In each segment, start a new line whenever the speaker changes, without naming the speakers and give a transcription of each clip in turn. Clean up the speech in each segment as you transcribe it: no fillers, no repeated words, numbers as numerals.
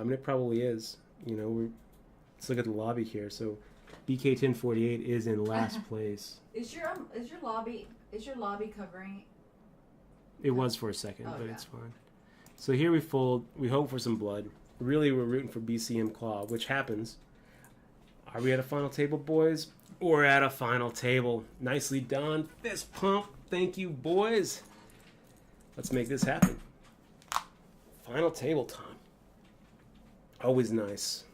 It probably is. Let's look at the lobby here. So BK1048 is in last place.
Is your lobby covering?
It was for a second, but
yeah.
it's fine. So here we fold. We hope for some blood. Really, we're rooting for BCM Claw, which happens. Are we at a final table, boys? We're at a final table. Nicely done. Fist pump. Thank you, boys. Let's make this happen. Final table time. Always nice.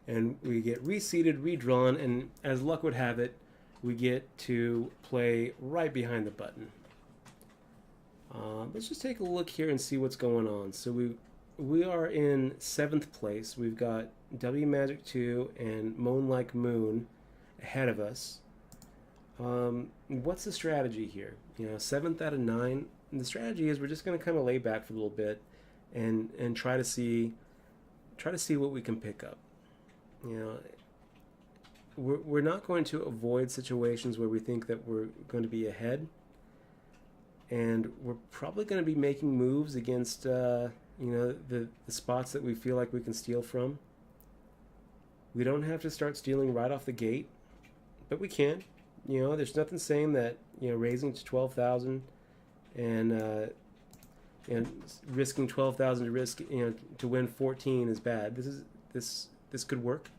And we get reseated, redrawn, and as luck would have it, we get to play right behind the button. Let's just take a look here and see what's going on. So we are in 7th place. We've got W Magic 2 and Moan Like Moon ahead of us. What's the strategy here? 7th out of 9. And the strategy is we're just going to kind of lay back for a little bit and try to see what we can pick up. We're not going to avoid situations where we think that we're going to be ahead, and we're probably going to be making moves against the spots that we feel like we can steal from. We don't have to start stealing right off the gate, but we can. There's nothing saying that raising to 12,000 and risking 12,000 to risk to win 14 is bad. This could work.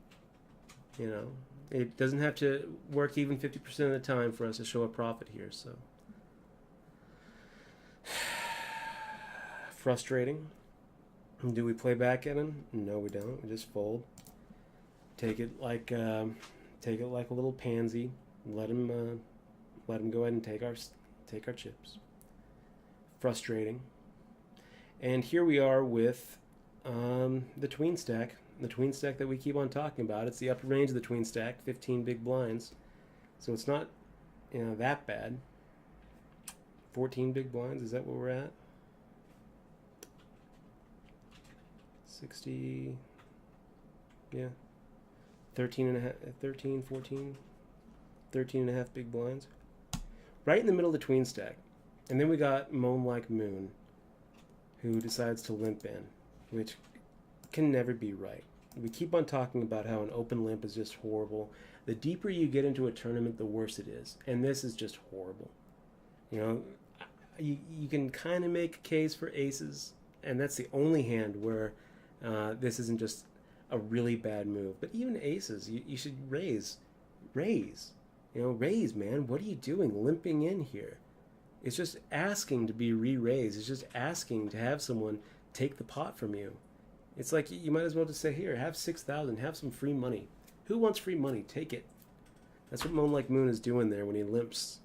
It doesn't have to work even 50% of the time for us to show a profit here. So frustrating. Do we play back at him? No, we don't. We just fold. Take it like a little pansy. Let him go ahead and take our chips. Frustrating. And here we are with the tween stack. The tween stack that we keep on talking about. It's the upper range of the tween stack, 15 big blinds. So it's not that bad. 14 big blinds, is that what we're at? 60, yeah. 13 and a half, 13, 14, 13 and a half big blinds. Right in the middle of the tween stack. And then we got Moan Like Moon, who decides to limp in, which can never be right. We keep on talking about how an open limp is just horrible. The deeper you get into a tournament, the worse it is. And this is just horrible. You can kind of make a case for aces, and that's the only hand where this isn't just a really bad move. But even aces, you should raise. Raise, man. What are you doing limping in here? It's just asking to be re-raised. It's just asking to have someone take the pot from you. It's like you might as well just say, here, have 6,000, have some free money. Who wants free money? Take it. That's what Moan Like Moon is doing there when he limps.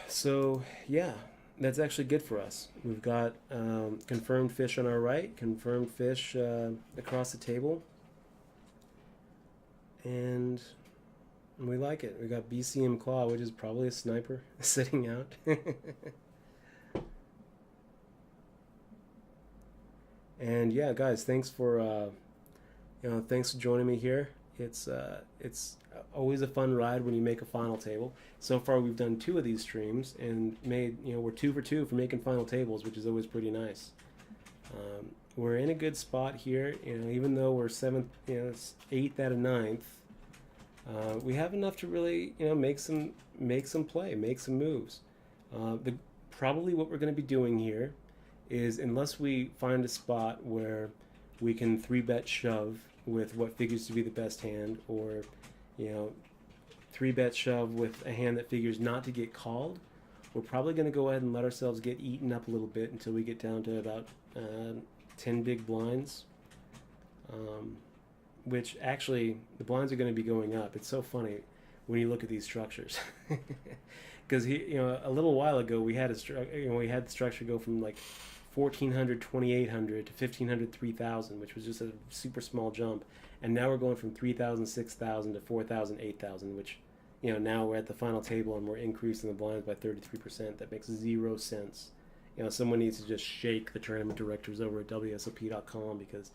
So, yeah, that's actually good for us. We've got confirmed fish on our right, confirmed fish across the table. And we like it. We got BCM Claw, which is probably a sniper, sitting out. And yeah, guys, thanks for joining me here. It's always a fun ride when you make a final table. So far, we've done 2 of these streams and made we're 2 for 2 for making final tables, which is always pretty nice. We're in a good spot here. Even though we're 7th, it's 8th out of 9th. We have enough to really make some play, make some moves. Probably what we're going to be doing here is, unless we find a spot where we can 3-bet shove with what figures to be the best hand, or 3-bet shove with a hand that figures not to get called, we're probably going to go ahead and let ourselves get eaten up a little bit until we get down to about 10 big blinds, which actually the blinds are going to be going up. It's so funny when you look at these structures. Because a little while ago we had the structure go from like 1,400, 2,800 to 1,500, 3,000, which was just a super small jump, and now we're going from 3,000, 6,000 to 4,000, 8,000, which now we're at the final table and we're increasing the blinds by 33%. That makes 0 sense. Someone needs to just shake the tournament directors over at WSOP.com because,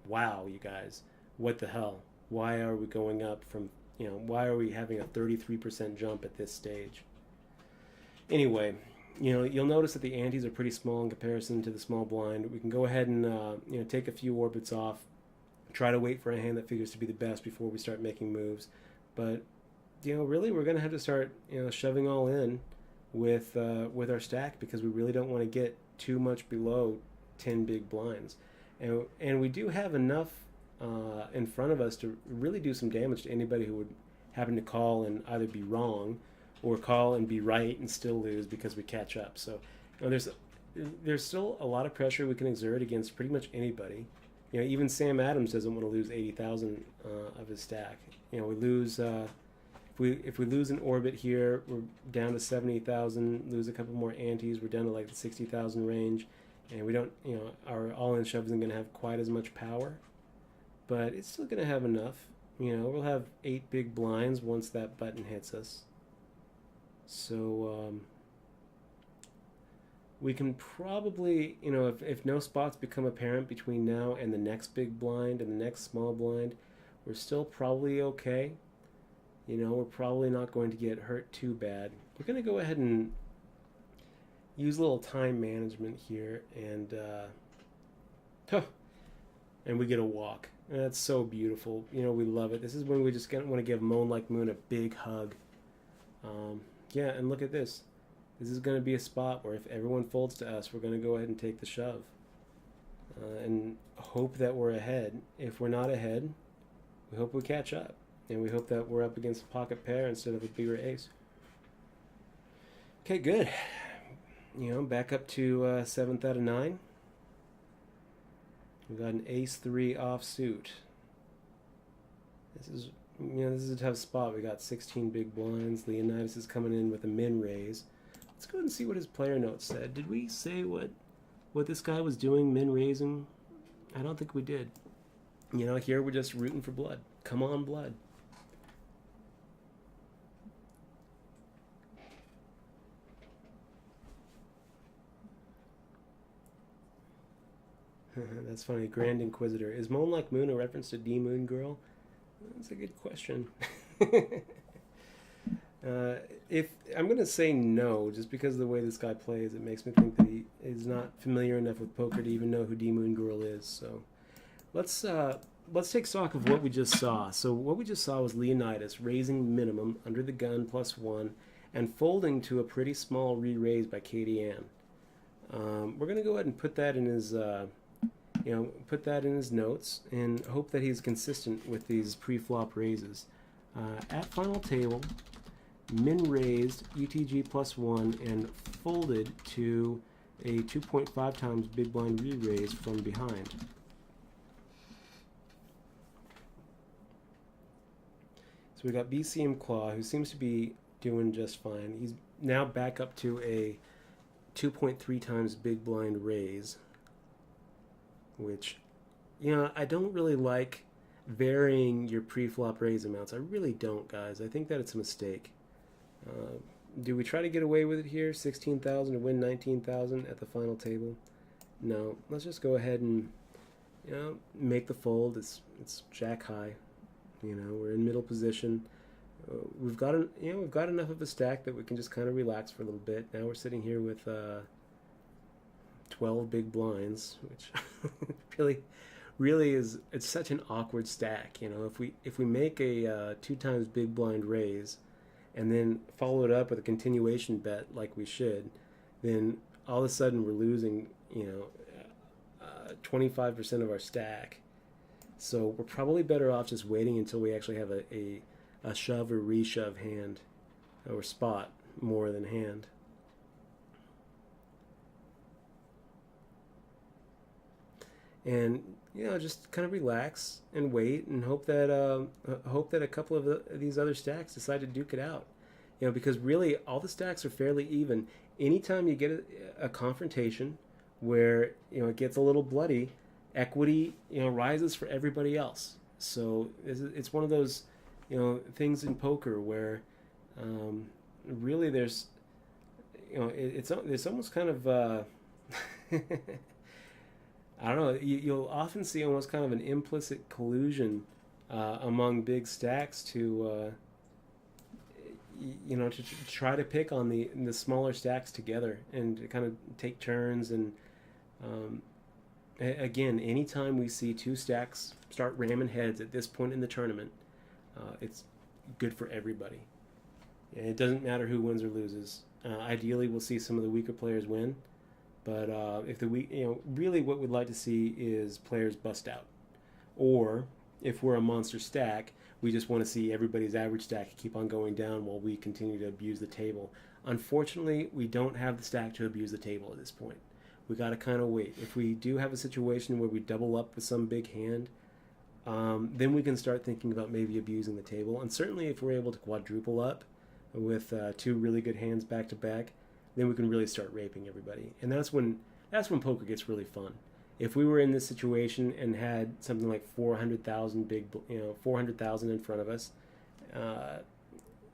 wow, you guys, what the hell? Why are we going up from? Why are we having a 33% jump at this stage? Anyway, you'll notice that the antes are pretty small in comparison to the small blind. We can go ahead and take a few orbits off, try to wait for a hand that figures to be the best before we start making moves. But really, we're going to have to start shoving all in with our stack, because we really don't want to get too much below 10 big blinds, and we do have enough in front of us to really do some damage to anybody who would happen to call and either be wrong or call and be right and still lose because we catch up. So there's still a lot of pressure we can exert against pretty much anybody. Even Sam Adams doesn't want to lose 80,000 of his stack. We lose if we lose an orbit here, we're down to 70,000. Lose a couple more antes, we're down to like the 60,000 range, and we don't our all-in shove isn't going to have quite as much power, but it's still going to have enough. We'll have 8 big blinds once that button hits us. So we can probably, if no spots become apparent between now and the next big blind and the next small blind, we're still probably okay. We're probably not going to get hurt too bad. We're going to go ahead and use a little time management here, and we get a walk. And that's so beautiful. We love it. This is when we just want to give Moan Like Moon a big hug. Yeah, and look at this. This is going to be a spot where if everyone folds to us, we're going to go ahead and take the shove. And hope that we're ahead. If we're not ahead, we hope we catch up. And we hope that we're up against a pocket pair instead of a bigger ace. Okay, good. Back up to 7th out of 9. We got an ace-3 offsuit. This is a tough spot. We got 16 big blinds. Leonidas is coming in with a min raise. Let's go ahead and see what his player notes said. Did we say what this guy was doing, min raising? I don't think we did. Here we're just rooting for blood. Come on, blood. That's funny. Grand Inquisitor. Is Moan Like Moon a reference to D Moon Girl? That's a good question. If I'm going to say no, just because of the way this guy plays, it makes me think that he is not familiar enough with poker to even know who D Moon Girl is. So let's take stock of what we just saw. So what we just saw was Leonidas raising minimum under the gun +1 and folding to a pretty small re-raise by Katie Ann. We're going to go ahead and put that in his notes and hope that he's consistent with these pre-flop raises. At final table, min raised UTG +1 and folded to a 2.5 times big blind re-raise from behind. So we got BCM Claw, who seems to be doing just fine. He's now back up to a 2.3 times big blind raise, which, I don't really like varying your pre-flop raise amounts. I really don't, guys. I think that it's a mistake. Do we try to get away with it here? 16,000 to win 19,000 at the final table? No. Let's just go ahead and make the fold. It's jack high. We're in middle position. We've got enough of a stack that we can just kind of relax for a little bit. Now we're sitting here with 12 big blinds, which really is, it's such an awkward stack. If we make a 2 times big blind raise and then follow it up with a continuation bet like we should, then all of a sudden we're losing 25% of our stack. So we're probably better off just waiting until we actually have a shove or reshove hand or spot more than hand. And just kind of relax and wait and hope that a couple of these other stacks decide to duke it out. Because really all the stacks are fairly even. Anytime you get a confrontation where it gets a little bloody, equity rises for everybody else. So it's one of those things in poker where really there's it's almost kind of I don't know, you'll often see almost kind of an implicit collusion among big stacks to to try to pick on the smaller stacks together and to kind of take turns. And um, again, anytime we see two stacks start ramming heads at this point in the tournament, it's good for everybody. And it doesn't matter who wins or loses. Ideally, we'll see some of the weaker players win, but if the weak, really what we'd like to see is players bust out, or if we're a monster stack, we just want to see everybody's average stack keep on going down while we continue to abuse the table. Unfortunately, we don't have the stack to abuse the table at this point. We got to kind of wait. If we do have a situation where we double up with some big hand, then we can start thinking about maybe abusing the table. And certainly if we're able to quadruple up with two really good hands back to back, then we can really start raping everybody. And that's when poker gets really fun. If we were in this situation and had something like 400,000 400,000 in front of us,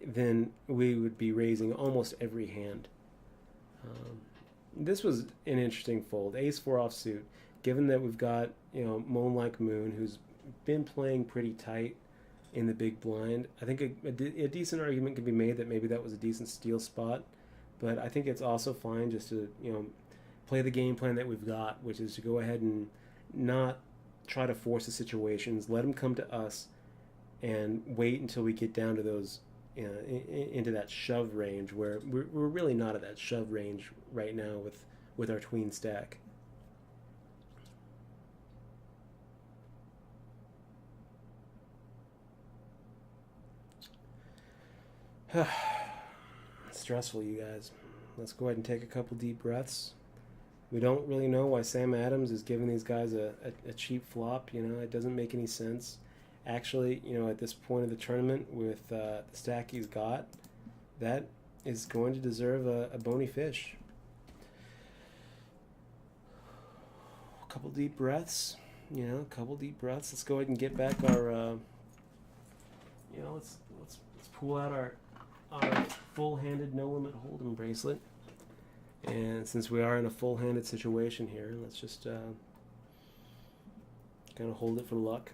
then we would be raising almost every hand. This was an interesting fold. Ace 4 offsuit. Given that we've got Moan Like Moon, who's been playing pretty tight in the big blind, I think a decent argument could be made that maybe that was a decent steal spot. But I think it's also fine just to play the game plan that we've got, which is to go ahead and not try to force the situations, let them come to us, and wait until we get down to those into that shove range, where we're really not at that shove range right now with our tween stack. Stressful, you guys. Let's go ahead and take a couple deep breaths. We don't really know why Sam Adams is giving these guys a cheap flop. It doesn't make any sense. Actually, at this point of the tournament with the stack he's got, that is going to deserve a bony fish. A couple deep breaths. Let's go ahead and get back our. Let's pull out our full-handed no-limit hold'em bracelet. And since we are in a full-handed situation here, let's just kind of hold it for luck.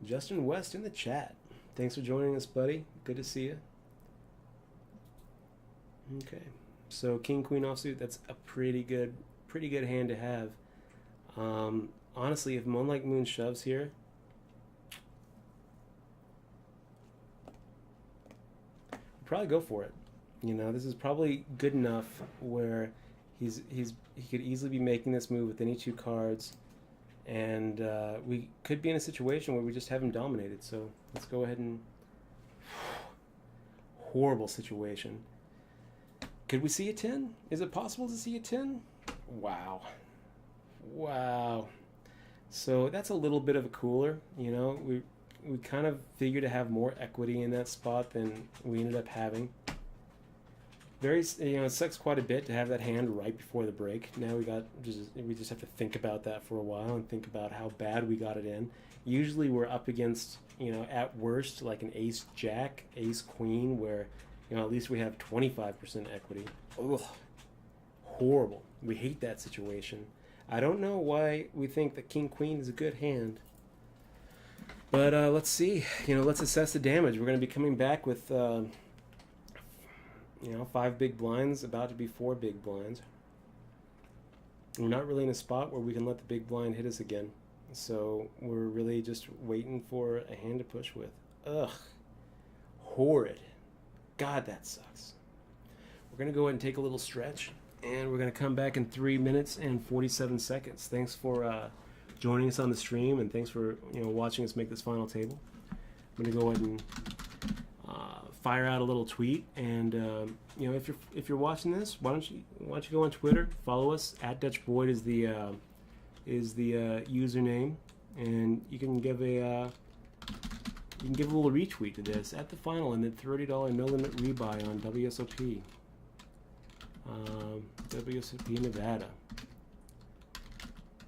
Justin West in the chat. Thanks for joining us, buddy. Good to see you. Okay. So King Queen offsuit, that's a pretty good hand to have. Honestly, if Moon Like Moon shoves here, probably go for it. This is probably good enough where he could easily be making this move with any two cards, and we could be in a situation where we just have him dominated. So let's go ahead and horrible situation. Could we see a 10? Is it possible to see a 10? Wow. So that's a little bit of a cooler. We kind of figured to have more equity in that spot than we ended up having. It sucks quite a bit to have that hand right before the break. Now we just have to think about that for a while and think about how bad we got it in. Usually we're up against, at worst, like an ace jack, ace queen, where, at least we have 25% equity. Ugh. Horrible. We hate that situation. I don't know why we think that king queen is a good hand. But let's see. Let's assess the damage. We're going to be coming back with, 5 big blinds, about to be 4 big blinds. We're not really in a spot where we can let the big blind hit us again. So we're really just waiting for a hand to push with. Ugh. Horrid. God, that sucks. We're going to go ahead and take a little stretch. And we're going to come back in 3 minutes and 47 seconds. Thanks for joining us on the stream, and thanks for watching us make this final table. I'm going to go ahead and fire out a little tweet, and if you're watching this, why don't you go on Twitter, follow us at DutchBoyd is the username, and you can give a little retweet to this at the final and then $30 no limit rebuy on WSOP. WSOP Nevada.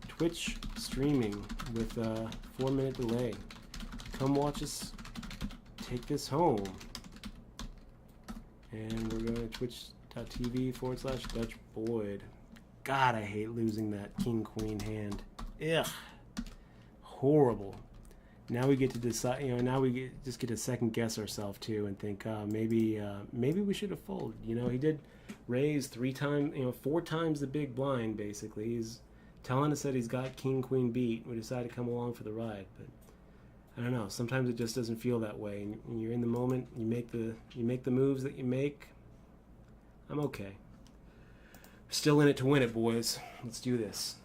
Twitch streaming with a 4-minute delay. Come watch us take this home. And we're going to twitch.tv/DutchBoyd. God, I hate losing that king-queen hand. Ugh. Horrible. now we get to decide. Now we just get to second guess ourselves too, and think maybe we should have folded. He did raise 3 times, 4 times the big blind. Basically, he's telling us that he's got king queen beat. We decided to come along for the ride, but I don't know. Sometimes it just doesn't feel that way. And you're in the moment. You make the moves that you make. I'm okay. Still in it to win it, boys. Let's do this.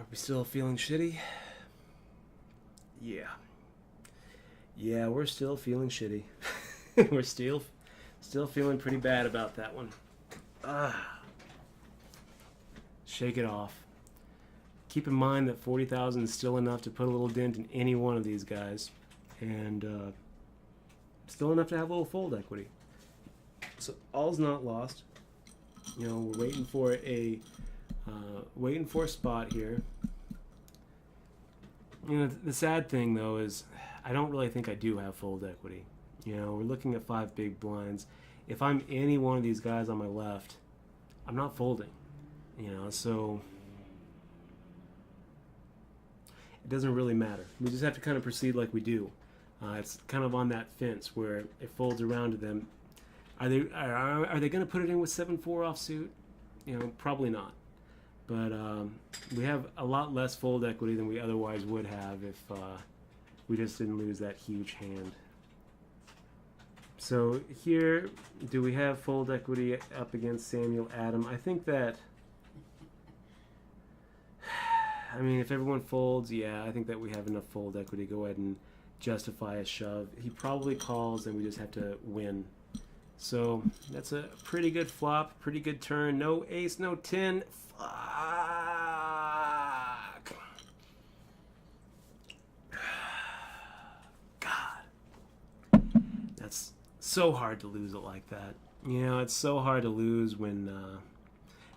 We still feeling shitty? Yeah. Yeah, we're still feeling shitty. We're still feeling pretty bad about that one. Shake it off. Keep in mind that 40,000 is still enough to put a little dent in any one of these guys, and still enough to have a little fold equity. So all's not lost. We're waiting for a spot here. The sad thing though is I don't really think I do have fold equity. We're looking at 5 big blinds. If I'm any one of these guys on my left, I'm not folding. So it doesn't really matter. We just have to kind of proceed like we do. It's kind of on that fence where it folds around to them. Are they going to put it in with 7-4 offsuit? Probably not. But we have a lot less fold equity than we otherwise would have if we just didn't lose that huge hand. So here, do we have fold equity up against Samuel Adam? I think that, if everyone folds, yeah, I think that we have enough fold equity to go ahead and justify a shove. He probably calls and we just have to win. So that's a pretty good flop, pretty good turn. No ace, no 10. Fuck. God. That's so hard to lose it like that. It's so hard to lose when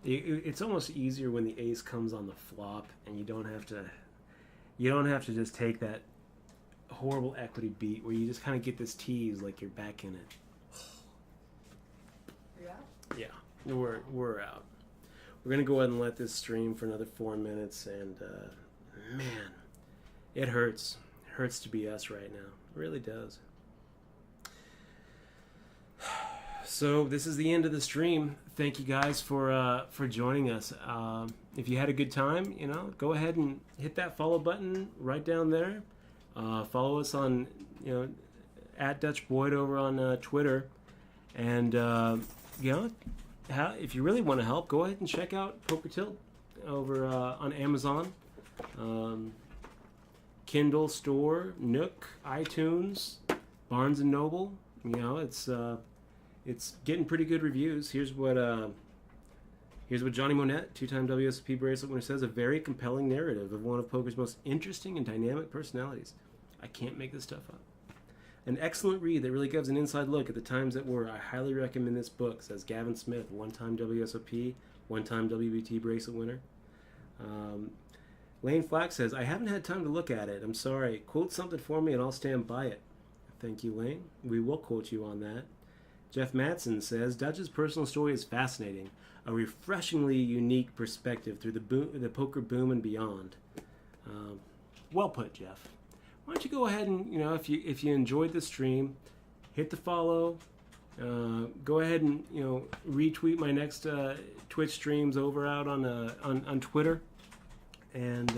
it's almost easier when the ace comes on the flop and you don't have to just take that horrible equity beat where you just kind of get this tease like you're back in it. Yeah, we're out. We're gonna go ahead and let this stream for another 4 minutes, and man, it hurts. It hurts to be us right now. It really does. So this is the end of the stream. Thank you guys for joining us. If you had a good time, go ahead and hit that follow button right down there. Follow us on at Dutch Boyd over on Twitter, and if you really want to help, go ahead and check out Poker Tilt over on Amazon, Kindle Store, Nook, iTunes, Barnes and Noble. It's getting pretty good reviews. Here's what Johnny Monette, 2-time WSOP bracelet winner, says: a very compelling narrative of one of poker's most interesting and dynamic personalities. I can't make this stuff up. An excellent read that really gives an inside look at the times that were. I highly recommend this book, says Gavin Smith, 1-time WSOP, 1-time WBT bracelet winner. Lane Flack says, I haven't had time to look at it. I'm sorry. Quote something for me and I'll stand by it. Thank you, Lane. We will quote you on that. Jeff Matson says, Dutch's personal story is fascinating. A refreshingly unique perspective through the poker boom and beyond. Well put, Jeff. Why don't you go ahead and, if you enjoyed the stream, hit the follow. Go ahead and, retweet my next Twitch streams over out on Twitter. And